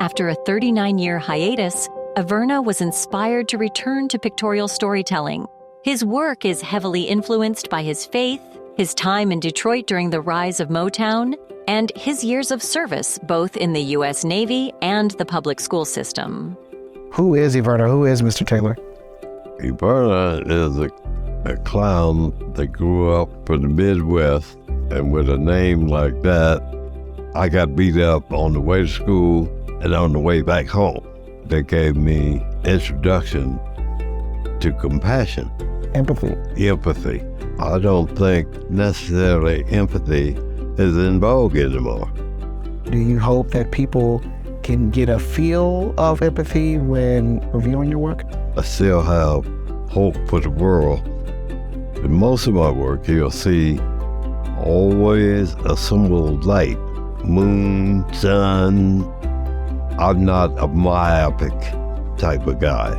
After a 39-year hiatus, Everna was inspired to return to pictorial storytelling. His work is heavily influenced by his faith, his time in Detroit during the rise of Motown, and his years of service both in the U.S. Navy and the public school system. Who is Everna? Who is Mr. Taylor? Everna is a clown that grew up in the Midwest, and with a name like that, I got beat up on the way to school and on the way back home. That gave me introduction to compassion. Empathy. Empathy. I don't think necessarily empathy is in vogue anymore. Do you hope that people can get a feel of empathy when reviewing your work? I still have hope for the world. In most of my work, you'll see always a symbol of light. Moon, sun. I'm not a myopic type of guy.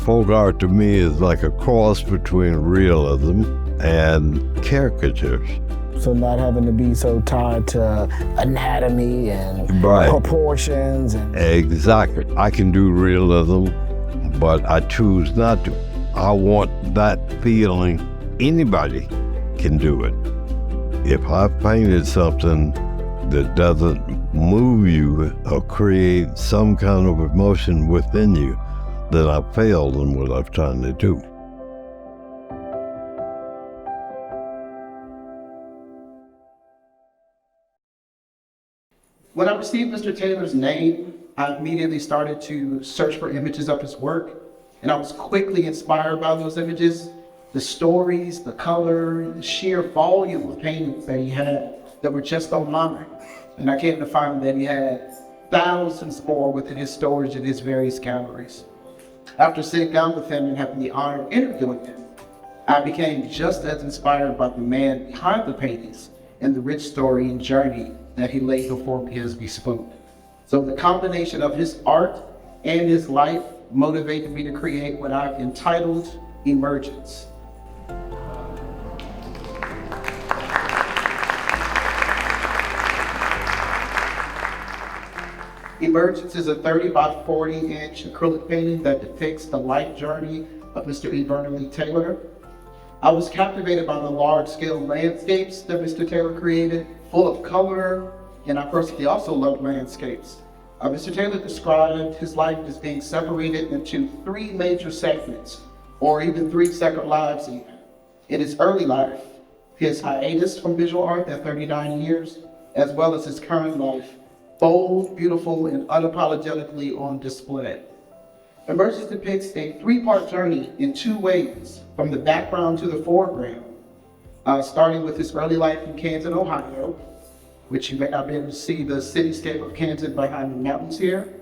Folk art to me is like a cross between realism and caricatures. So not having to be so tied to anatomy and proportions. Exactly. I can do realism, but I choose not to. I want that feeling. Anybody can do it. If I painted something that doesn't move you or create some kind of emotion within you, then I failed in what I'm trying to do. When I received Mr. Taylor's name, I immediately started to search for images of his work, and I was quickly inspired by those images, the stories, the color, the sheer volume of paintings that he had that were just online. And I came to find that he had thousands more within his storage in his various galleries. After sitting down with him and having the honor of interviewing him, I became just as inspired by the man behind the paintings and the rich story and journey that he laid before me as we spoke. So the combination of his art and his life motivated me to create what I've entitled Emergence. Emergence is a 30 by 40 inch acrylic painting that depicts the life journey of Mr. Everna Taylor. I was captivated by the large scale landscapes that Mr. Taylor created, full of color, and I personally also love landscapes. Mr. Taylor described his life as being separated into three major segments, or even 3 separate lives even. In his early life, his hiatus from visual art at 39 years, as well as his current life, bold, beautiful, and unapologetically on display. Emergence depicts a 3-part journey in 2 ways, from the background to the foreground, starting with his early life in Canton, Ohio, which you may not be able to see the cityscape of Canton behind the mountains here,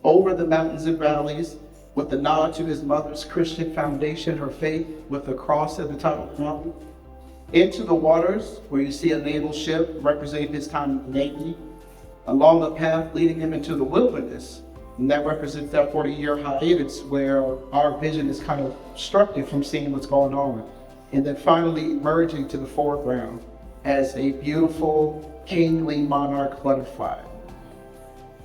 over the mountains and valleys, with the nod to his mother's Christian foundation, her faith, with the cross at the top of the mountain, into the waters, where you see a naval ship representing his time in the Navy, along a path leading him into the wilderness, and that represents that 40-year hiatus where our vision is kind of obstructed from seeing what's going on, and then finally emerging to the foreground as a beautiful, kingly monarch butterfly.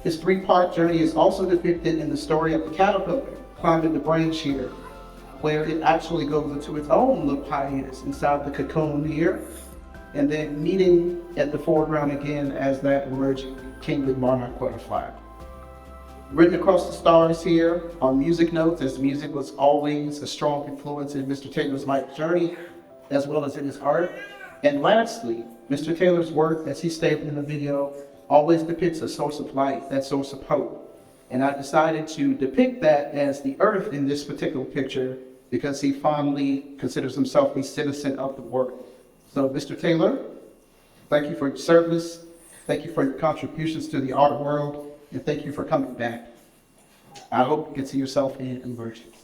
His 3-part journey is also depicted in the story of the caterpillar climbing the branch here, where it actually goes into its own little hiatus inside the cocoon here, and then meeting at the foreground again as that emerging kingly monarch butterfly. Written across the stars here are music notes, as music was always a strong influence in Mr. Taylor's life journey, as well as in his art. And lastly, Mr. Taylor's work, as he stated in the video, always depicts a source of light, that source of hope. And I decided to depict that as the earth in this particular picture because he fondly considers himself a citizen of the world. So Mr. Taylor, thank you for your service, thank you for your contributions to the art world, and thank you for coming back. I hope you can see yourself in Emergence.